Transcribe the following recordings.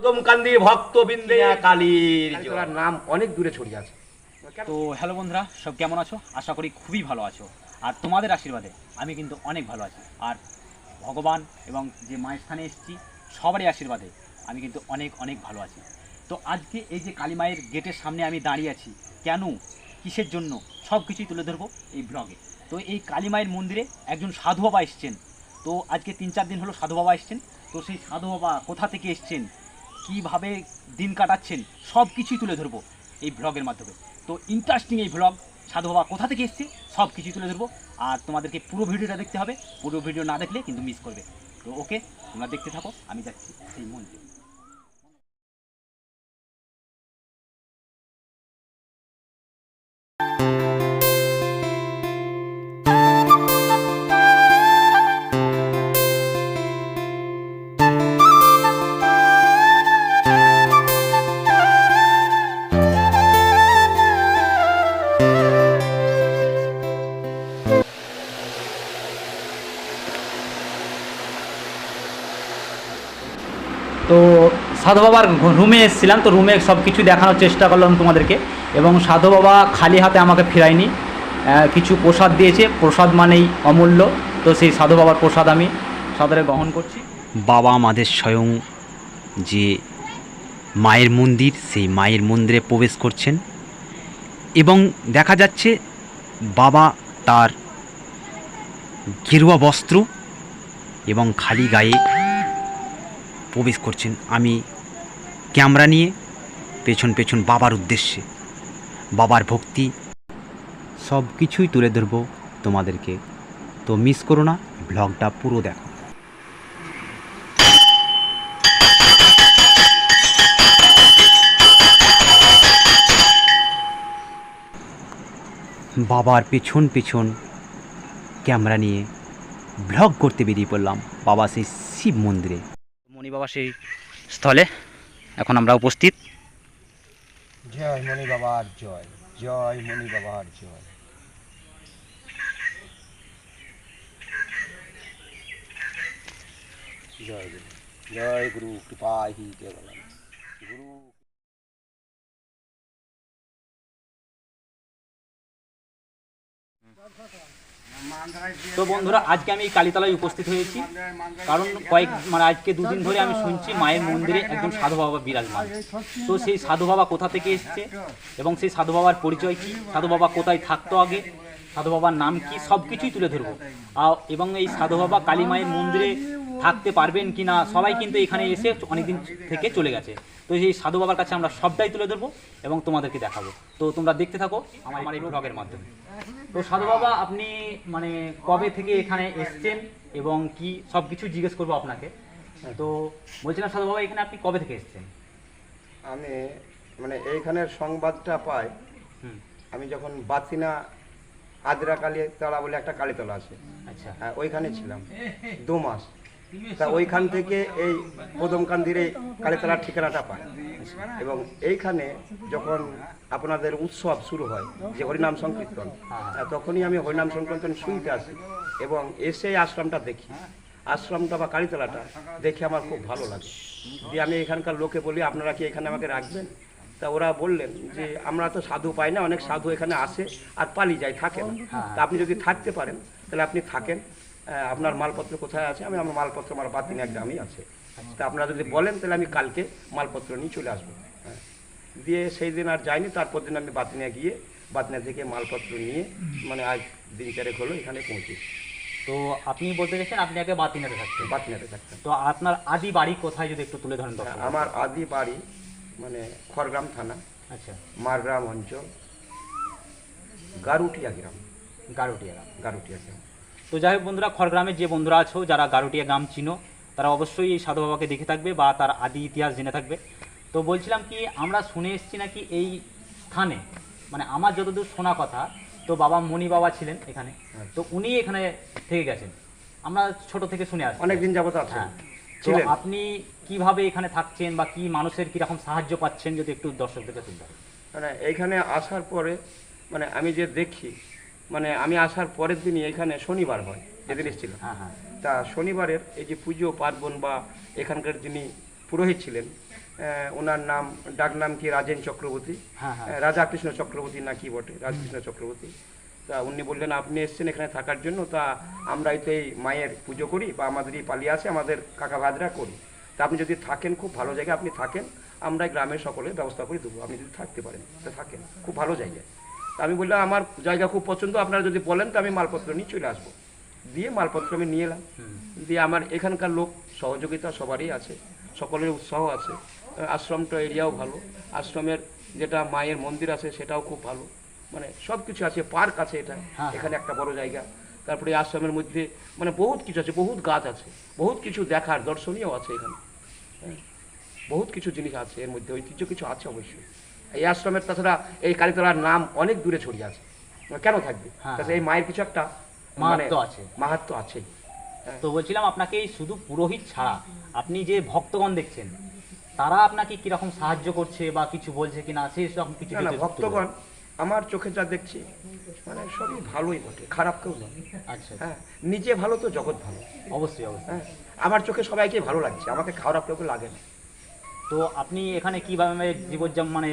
কান্দি ভক্তবৃন্দে কালীর নাম অনেক দূরে ছড়িয়ে আছে। তো হ্যালো বন্ধুরা, সব কেমন আছো? আশা করি খুবই ভালো আছো। আর তোমাদের আশীর্বাদে আমি কিন্তু অনেক ভালো আছি। আর ভগবান এবং যে মায়ের স্থানে এসেছি সবারই আশীর্বাদে আমি কিন্তু অনেক অনেক ভালো আছি। তো আজকে এই যে কালী মায়ের গেটের সামনে আমি দাঁড়িয়ে আছি, কেন, কিসের জন্য, সব কিছুই তুলে ধরবো এই ব্লগে। তো এই কালী মায়ের মন্দিরে একজন সাধু বাবা এসছেন। তো আজকে 3-4 দিন হলো সাধু বাবা এসছেন। তো সেই সাধু বাবা কোথা থেকে এসছেন, কীভাবে দিন কাটাচ্ছেন, সব কিছুই তুলে ধরবো এই ব্লগের মাধ্যমে। তো ইন্টারেস্টিং এই ব্লগ, সাধু বাবা কোথা থেকে এসছে সব কিছুই তুলে ধরবো। আর তোমাদেরকে পুরো ভিডিওটা দেখতে হবে, পুরো ভিডিও না দেখলে কিন্তু মিস করবে। তো ওকে, তোমরা দেখতে থাকো, আমি যাচ্ছি সেই মন্দিরে। তো সাধু বাবার রুমে এসেছিলাম, তো রুমে সব কিছু দেখানোর চেষ্টা করলাম তোমাদেরকে। এবং সাধু বাবা খালি হাতে আমাকে ফেরায়নি, কিছু প্রসাদ দিয়েছে। প্রসাদ মানেই অমূল্য, তো সেই সাধু বাবার প্রসাদ আমি সাদরে গ্রহণ করছি। বাবা আমাদের স্বয়ং যে মায়ের মন্দির, সেই মায়ের মন্দিরে প্রবেশ করছেন এবং দেখা যাচ্ছে বাবা তার গেরুয়া বস্ত্র এবং খালি গায়ে প্রবেশ করছেন। আমি ক্যামেরা নিয়ে পেছন পেছন বাবার উদ্দেশ্যে, বাবার ভক্তি সব কিছুই তুলে ধরবো তোমাদেরকে। তো মিস করো না, ব্লগটা পুরো দেখো। বাবার পেছন পেছন ক্যামেরা নিয়ে ব্লগ করতে বেরিয়ে পড়লাম বাবা সেই শিব মন্দিরে। মণি বাবা সেই স্থলে এখন আমরা উপস্থিত। জয় মণি বাবার জয়, জয় মণি বাবার জয়। জয় গুরু, জয় গুরু কৃপাহি কেবলম গুরু। তো বন্ধুরা, আজকে আমি এই কালীতলায় উপস্থিত হয়েছি কারণ আজকে 2 দিন ধরে আমি শুনছি মায়ের মন্দিরে একজন সাধু বাবা বিরাজমান। তো সেই সাধু বাবা কোথা থেকে এসছে এবং সেই সাধু বাবার পরিচয় কী, সাধু বাবা কোথায় থাকতো আগে, সাধু বাবার নাম কি, সব কিছুই তুলে ধরবো। এবং এই সাধু বাবা কালী মায়ের মন্দিরে থাকতে পারবেন কি না, সবাই কিন্তু এখানে এসে অনেকদিন থেকে চলে গেছে। তো এই সাধু বাবার কাছে আমরা সবটাই তুলে ধরবো এবং তোমাদেরকে দেখাবো। তো তোমরা দেখতে থাকো আমার এই ব্লগের মাধ্যমে। তো সাধু বাবা, আপনি কবে থেকে এখানে এসছেন এবং কি সব কিছু জিজ্ঞেস করবো আপনাকে। তো বলছিলাম সাধু বাবা, এখানে আপনি কবে থেকে এসছেন? আমি এইখানের সংবাদটা পাই আমি যখন বাতিনা আদ্রা কালীতলা বলে একটা কালীতলা আছে, আচ্ছা, হ্যাঁ, ওইখানে ছিলাম 2 মাস। তা ওইখান থেকে এই কদমকান্দির এই কালীতলার ঠিকানাটা পাই। এবং এইখানে যখন আপনাদের উৎসব শুরু হয়, যে হরিনাম সংকীর্তন, তখনই আমি হরিনাম সংকীর্তন শুনতে আসি এবং এসে আশ্রমটা দেখি। আশ্রমটা বা কালীতলাটা দেখে আমার খুব ভালো লাগে। দিয়ে আমি এখানকার লোকে বলি, আপনারা কি এখানে আমাকে রাখবেন? তা ওরা বললেন যে আমরা তো সাধু পাই না, অনেক সাধু এখানে আসে আর পালিয়ে যায়, থাকে না। তা আপনি যদি থাকতে পারেন তাহলে আপনি থাকেন। আপনার মালপত্র কোথায় আছে? আমার মালপত্র আমার বাতিনা গ্রামেই আছে। তা আপনারা যদি বলেন তাহলে আমি কালকে মালপত্র নিয়ে চলে আসবো। দিয়ে সেই দিন আর যাইনি, তারপর দিন আমি বাতিনা গিয়ে বাতিনা থেকে মালপত্র নিয়ে আজ দিন 4 হলো এখানে পৌঁছেছি। তো আপনি বলতে গেছেন আপনি আগে বাতিনাতে থাকতেন? বাতিনাতে থাকতেন। তো আপনার আদি বাড়ি কোথায় যদি একটু তুলে ধরেন? আমার আদি বাড়ি খড়গ্রাম থানা, আচ্ছা, মারগ্রাম অঞ্চল, গারুটিয়া গ্রাম। গারুটিয়া গ্রাম। গারুটিয়া গ্রাম। তো যাই হোক বন্ধুরা, খড়গ্রামের যে বন্ধুরা আছো যারা গারুটিয়া গ্রাম চিনো, তারা অবশ্যই এই সাধু বাবাকে দেখে থাকবে বা তার আদি ইতিহাস জেনে থাকবে। তো বলছিলাম কি, আমরা শুনে এসেছি নাকি এই স্থানে, আমার যতদূর শোনা কথা, তো বাবা মণি বাবা ছিলেন এখানে। তো উনি এখানে থেকে গেছেন, আমরা ছোট থেকে শুনে আসছি, অনেকদিন যাবত আছেন। হ্যাঁ। তো আপনি কিভাবে এখানে থাকছেন বা কি মানুষের কিরকম সাহায্য পাচ্ছেন যদি একটু দর্শকদেরকে তুলতে হবে। এইখানে আসার পরে আমি যে দেখি, আমি আসার পরের দিনই এখানে শনিবার হয়, যেদিন এসেছিলাম। হ্যাঁ হ্যাঁ। তা শনিবারের এই যে পুজো পার্বণ বা এখানকার যিনি পুরোহিত ছিলেন, ওনার নাম ডাক নাম কি রাজেন চক্রবর্তী, হ্যাঁ হ্যাঁ রাধাকৃষ্ণ চক্রবর্তী না কি বটে, রাজকৃষ্ণ চক্রবর্তী। তা উনি বললেন আপনি এসছেন এখানে থাকার জন্য, তা আমরাই তো এই মায়ের পুজো করি বা আমাদেরই পালি আছে, আমাদের কাকা ভাদরা করি, তা আপনি যদি থাকেন খুব ভালো জায়গায় আপনি থাকেন, আমরা গ্রামের সকলে ব্যবস্থা করে দেবো, আপনি যদি থাকতে পারেন তা থাকেন, খুব ভালো জায়গায়। তা আমি বললাম আমার জায়গা খুব পছন্দ, আপনারা যদি বলেন তো আমি মালপত্র নিয়ে চলে আসবো। দিয়ে মালপত্র আমি নিয়ে এলাম, দিয়ে আমার এখানকার লোক সহযোগিতা সবারই আছে, সকলের উৎসাহ আছে। আশ্রমটা এরিয়াও ভালো, আশ্রমের যেটা মায়ের মন্দির আছে সেটাও খুব ভালো, মানে সব কিছু আছে, পার্ক আছে এটা, এখানে একটা বড় জায়গা। তারপরে এই আশ্রমের মধ্যে মানে বহুত কিছু আছে, বহুত গাছ আছে, বহুত কিছু দেখার দর্শনীয় আছে এখানে, হ্যাঁ, বহুত কিছু জিনিস আছে এর মধ্যে, ঐতিহ্য কিছু আছে অবশ্যই। এই আশ্রমের তাছাড়া এই কালীতলার নাম অনেক দূরে ছড়িয়ে আছে, কেন থাকবে, তাছাড়া এই মায়ের কিছু একটা মানে মাহাত্ম্য আছে। মাহাত্ম্য আছেই। তো বলছিলাম আপনাকে এই শুধু পুরোহিত ছাড়া আপনি যে ভক্তগণ দেখছেন তারা আপনাকে কিরকম সাহায্য করছে বা কিছু বলছে কিনা সেই রকম কিছু না না, যদি একটু ভক্তগণ বলেন। আমার চোখে যা দেখছি মানে সবই ভালোই বটে, খারাপ কেউ নয়। আচ্ছা হ্যাঁ, নিজে ভালো তো জগৎ ভালো। অবশ্যই অবশ্যই। হ্যাঁ, আমার চোখে সবাইকে ভালো লাগছে, আমাকে খারাপ কেউ লাগে না। তো আপনি এখানে কিভাবে জীবনযাপন মানে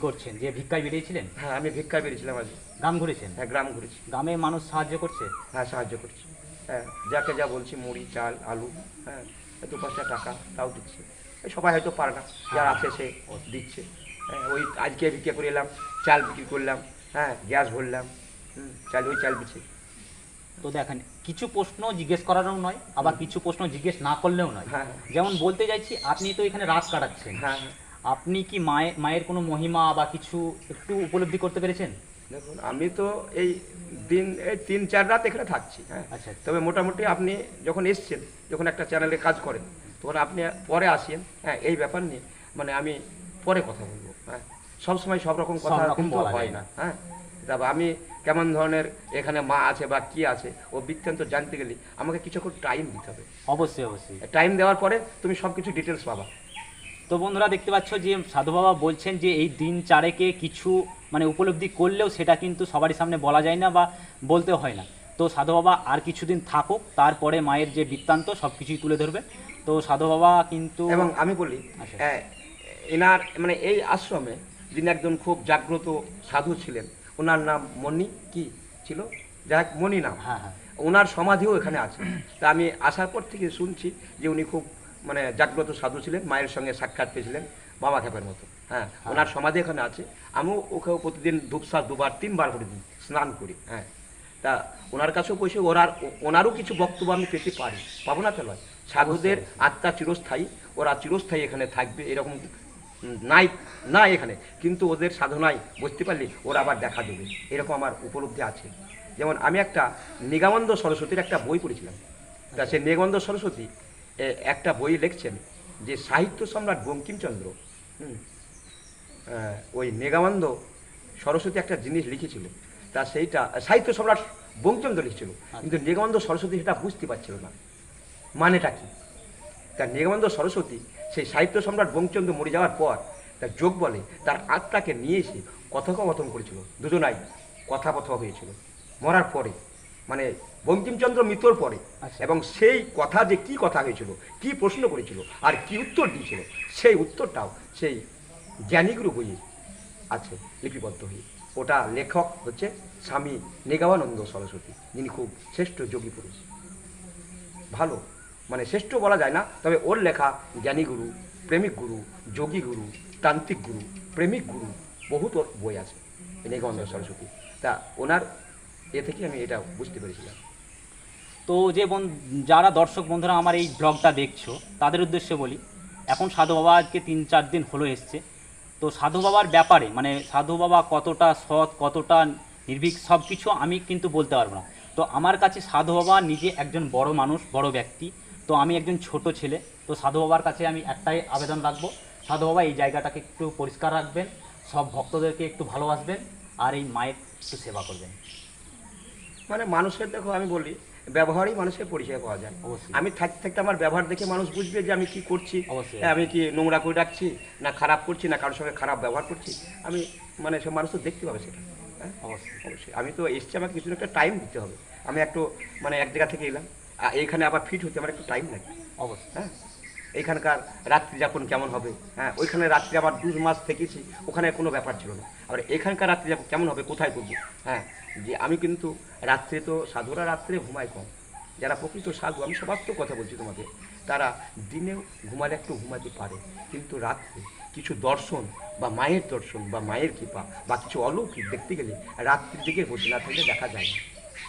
করছেন, যে ভিক্ষায় বেরিয়েছিলেন? হ্যাঁ, আমি ভিক্ষায় বেরিয়েছিলাম আজ। গ্রাম ঘুরেছেন? হ্যাঁ, গ্রাম ঘুরেছি। গ্রামে মানুষ সাহায্য করছে? হ্যাঁ, সাহায্য করছি। হ্যাঁ, যাকে যা বলছি মুড়ি চাল আলু, হ্যাঁ, 2-5টা টাকা তাও দিচ্ছে। এই সবাই হয়তো পারে না, যার আছে সে দিচ্ছে। হ্যাঁ, ওই আজকে বিক্রি করে এলাম, চাল বিক্রি করলাম, হ্যাঁ, গ্যাস ভরলাম, চাল ওই চাল বিছে। তো দেখেন, কিছু প্রশ্ন জিজ্ঞেস করারও নয়, আবার কিছু প্রশ্ন জিজ্ঞেস না করলেও নয়। হ্যাঁ। যেমন বলতে চাইছি, আপনি তো এখানে রাত কাটাচ্ছেন, হ্যাঁ, আপনি কি মায়ের কোনো মহিমা বা কিছু একটু উপলব্ধি করতে পেরেছেন? দেখুন আমি তো এই দিন এই 3-4 রাত এখানে থাকছি। হ্যাঁ, আচ্ছা। তবে মোটামুটি আপনি যখন এসছেন, যখন একটা চ্যানেলে কাজ করেন, তখন আপনি পরে আসেন। হ্যাঁ, এই ব্যাপার নিয়ে মানে আমি পরে কথা বলবো। হ্যাঁ, সবসময় সব রকম কথা সব রকম কিন্তু বলা হয় যায় না। হ্যাঁ, তারপর আমি কেমন ধরনের এখানে মা আছে বা কি আছে ও বৃত্তান্ত জানতে গেলে আমাকে কিছুক্ষণ টাইম দিতে হবে। অবশ্যই অবশ্যই। টাইম দেওয়ার পরে তুমি সব কিছু ডিটেলস পাবা। তো বন্ধুরা দেখতে পাচ্ছ যে সাধু বাবা বলছেন যে এই দিন চারেকে কিছু মানে উপলব্ধি করলেও সেটা কিন্তু সবারই সামনে বলা যায় না বা বলতেও হয় না। তো সাধু বাবা আর কিছুদিন থাকুক, তারপরে মায়ের যে বৃত্তান্ত সব কিছুই তুলে ধরবে। তো সাধু বাবা কিন্তু এবং আমি বলি আচ্ছা। এনার মানে এই আশ্রমে যিনি একজন খুব জাগ্রত সাধু ছিলেন, ওনার নাম মণি কি ছিল, যাই হোক মণি নাম। হ্যাঁ হ্যাঁ। ওনার সমাধিও এখানে আছে। তা আমি আসার পর থেকে শুনছি যে উনি খুব মানে জাগ্রত সাধু ছিলেন, মায়ের সঙ্গে সাক্ষাৎ পেয়েছিলেন বাবা খেপের মতো। হ্যাঁ, ওনার সমাধি এখানে আছে। আমিও ওকেও প্রতিদিন ধূপসা 2-3 বার করে দিই, স্নান করি। হ্যাঁ, তা ওনার কাছেও পয়সা ওনারও কিছু বক্তব্য আমি পেতে পারি, পাবো না তো নয়। সাধুদের আত্মা চিরস্থায়ী, ওরা চিরস্থায়ী এখানে থাকবে এরকম নাই না এখানে, কিন্তু ওদের সাধনায় বুঝতে পারলে ওরা আবার দেখা দেবে, এরকম আমার উপলব্ধি আছে। যেমন আমি একটা নিগমানন্দ সরস্বতীর একটা বই পড়েছিলাম। তা সেই নিগমানন্দ সরস্বতী একটা বই লিখছেন যে সাহিত্য সম্রাট বঙ্কিমচন্দ্র ওই নিগমানন্দ সরস্বতী একটা জিনিস লিখেছিল, তা সেইটা সাহিত্য সম্রাট বঙ্কিমচন্দ্র লিখেছিল, কিন্তু নিগমানন্দ সরস্বতী সেটা বুঝতে পারছিল না মানেটা কি। তা নিগমানন্দ সরস্বতী সেই সাহিত্য সম্রাট বঙ্কিমচন্দ্র মরে যাওয়ার পর তার যোগ বলে তার আত্মাকে নিয়ে এসে কথোপকথন করেছিল, দুজনাই কথাপথা হয়েছিল মরার পরে, মানে বঙ্কিমচন্দ্র মৃত্যুর পরে। এবং সেই কথা যে কি কথা হয়েছিল, কি প্রশ্ন করেছিল আর কি উত্তর দিয়েছিল, সেই উত্তরটাও সেই জ্ঞানীগুরু বইয়ে আছে লিপিবদ্ধ হয়ে। ওটা লেখক হচ্ছে স্বামী নিগমানন্দ সরস্বতী, যিনি খুব শ্রেষ্ঠ যোগী পুরুষ, ভালো মানে শ্রেষ্ঠ বলা যায় না, তবে ওর লেখা জ্ঞানীগুরু, প্রেমিক গুরু, যোগী গুরু, তান্ত্রিক গুরু, প্রেমিক গুরু, বহুত ওর বই আছে নিগমানন্দ সরস্বতী। তা ওনার এ থেকে আমি এটা বুঝতে পেরেছিলাম। তো যে যারা দর্শক বন্ধুরা আমার এই ব্লগটা দেখছো তাদের উদ্দেশ্যে বলি, এখন সাধু বাবা আজকে 3-4 দিন হলো এসছে। তো সাধু বাবার ব্যাপারে মানে সাধু বাবা কতটা সৎ, কতটা নির্ভীক, সব কিছু আমি কিন্তু বলতে পারবো না। তো আমার কাছে সাধু বাবা নিজে একজন বড় মানুষ, বড় ব্যক্তি। তো আমি একজন ছোট ছেলে। তো সাধু বাবার কাছে আমি একটাই আবেদন রাখবো, সাধু বাবা এই জায়গাটাকে একটু পরিষ্কার রাখবেন, সব ভক্তদেরকে একটু ভালোবাসবেন, আর এই মায়ের একটু সেবা করবেন। মানে মানুষের দেখো আমি বলি ব্যবহারই মানুষের পরিচয় পাওয়া যায়। অবশ্যই। আমি থাকতে থাকতে আমার ব্যবহার দেখে মানুষ বুঝবে যে আমি কি করছি, অবশ্যই। আমি কি নোংরা করে রাখছি না খারাপ করছি না কারোর সঙ্গে খারাপ ব্যবহার করছি, আমি মানে সব মানুষ তো দেখতে পাবে সেটা। হ্যাঁ, অবশ্যই অবশ্যই। আমি তো এসছি, আমাকে কিছু একটা টাইম দিতে হবে। আমি একটু মানে এক জায়গা থেকে এলাম, এইখানে আবার ফিট হতে আমার একটু টাইম লাগে। অবশ্যই। হ্যাঁ, এইখানকার রাত্রি যাপন কেমন হবে, হ্যাঁ ওইখানে রাত্রি আবার 2 মাস থেকেছি, ওখানে কোনো ব্যাপার ছিল না। আবার এখানকার রাত্রি যাপন কেমন হবে, কোথায় করবো, হ্যাঁ যে আমি কিন্তু রাত্রে তো সাধুরা রাত্রে ঘুমায় কম, যারা প্রকৃত সাধু, আমি সবার তো কথা বলছি তোমাকে, তারা দিনেও ঘুমালে একটু ঘুমাতে পারে, কিন্তু রাত্রে কিছু দর্শন বা মায়ের দর্শন বা মায়ের কৃপা বা কিছু অলৌকিক দেখতে গেলে রাত্রির দিকে বসে না থাকলে দেখা যায় না,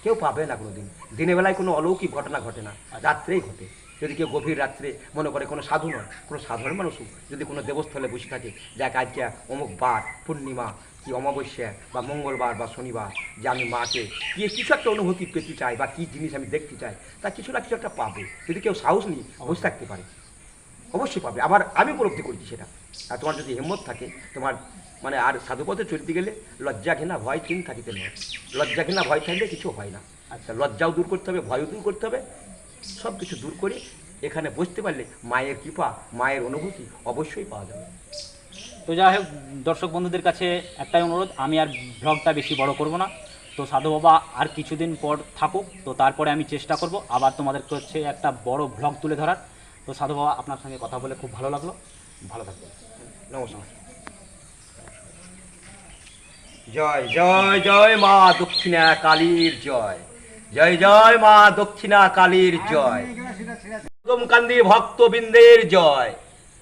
কেউ পাবে না কোনো দিন। দিনের বেলায় কোনো অলৌকিক ঘটনা ঘটে না, রাত্রেই ঘটে। যদি কেউ গভীর রাত্রে মনে করে কোনো সাধু নয়, কোনো সাধারণ মানুষও যদি কোনো দেবস্থলে বসে থাকে, যাক আজকে অমুক বার পূর্ণিমা কি অমাবস্যা বা মঙ্গলবার বা শনিবার, যে আমি মাকে গিয়ে কিছু একটা অনুভূতি পেতে চাই বা কী জিনিস আমি দেখতে চাই, তা কিছু না কিছু একটা পাবে। যদি কেউ সাহস নিয়ে বসে থাকতে পারে অবশ্যই পাবে। আবার আমি উপলব্ধি করছি সেটা। আর তোমার যদি হিম্মত থাকে, তোমার মানে আর সাধুপথে চলতে গেলে লজ্জা ঘৃণা ভয় চিন থাকিতে নয়। লজ্জা ঘৃণা ভয় থাকলে কিছু হয় না। আচ্ছা, লজ্জাও দূর করতে হবে, ভয়ও দূর করতে হবে, সব কিছু দূর করে এখানে বসতে পারলে মায়ের কৃপা, মায়ের অনুভূতি অবশ্যই পাওয়া যাবে। তো যাই হোক, দর্শক বন্ধুদের কাছে একটাই অনুরোধ, আমি আর ব্লগটা বেশি বড় করব না। তো সাধু বাবা আর কিছুদিন পর থাকুক, তো তারপরে আমি চেষ্টা করব আবার তোমাদেরকে হচ্ছে একটা বড় ব্লগ তুলে ধরার। তো সাধু বাবা, আপনার সঙ্গে কথা বলে খুব ভালো লাগলো, ভালো থাকবেন, নমস্কার। জয় জয় জয় মা দক্ষিণা কালীর জয়, জয় জয় মা দক্ষিণা কালীর জয়, কান্দি ভক্তবৃন্দের জয়,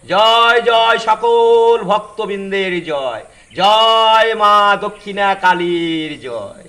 জয় জয় সকল ভক্তবৃন্দের জয়, জয় মা দক্ষিণা কালীর জয়।